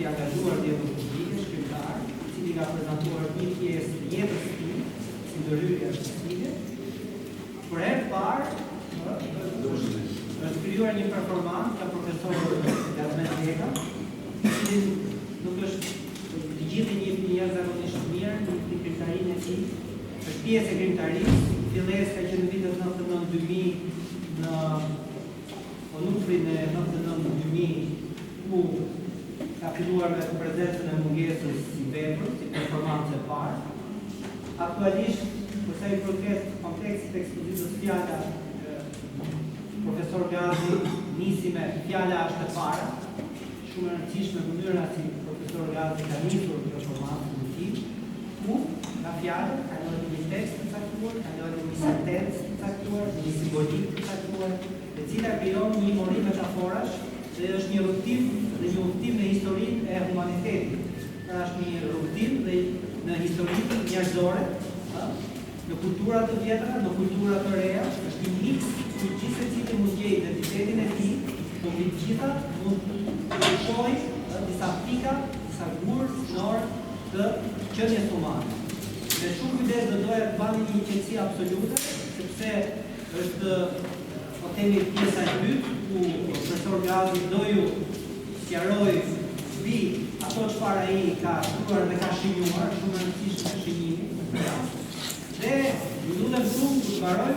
i angazhuar dietën publike, shkrimtar, I cili ka prezantuar një pjesë të jetës së tij si ndërhyrje artistike. Për herë të parë është krijuar një performancë nga profesori Gazmet Leka, I cili nuk është të gjithë një jashtëzakonisht mirë në krimtarinë e tij. Është pjesë e krimtarisë, filles ka qenë në vitet 99-2000 në Onufrin e 99-2000, ku ka filluar me prezencën e mungesës si vepër, si performancë e parë. Aktualisht, për sa I përket kontekstit të ekspozitës fjala, profesor Gazi nisi me fjala është e para, shumë e rëndësishme mënyra si profesor Gazi ka nisur performancën e tij, ku nga fjala ka ndodhur një tekst të caktuar, ka ndodhur një sentencë të caktuar, një simbolikë të caktuar, e cila krijon një morim metaforash dhe është një rrugtim dhe një udhtim në historinë e humanitetit. Pra është një rrugtim dhe në historinë njerëzore, në kultura të vjetra, në kultura të reja, është një miks ku gjithë secili mund gjejë identitetin e tij, por mbi të gjitha mund të shohë disa pika, disa gurë shnor të qenies humane. Me shumë kujdes do doja të bani një qetësi absolute, sepse është po themi pjesa e dytë, ku profesor Gazi do ju sqaroj mbi ato çfarë ai ka shkruar dhe ka shënuar, shumë e rëndësishme shënimi. Dhe ju lutem shumë të mbaroj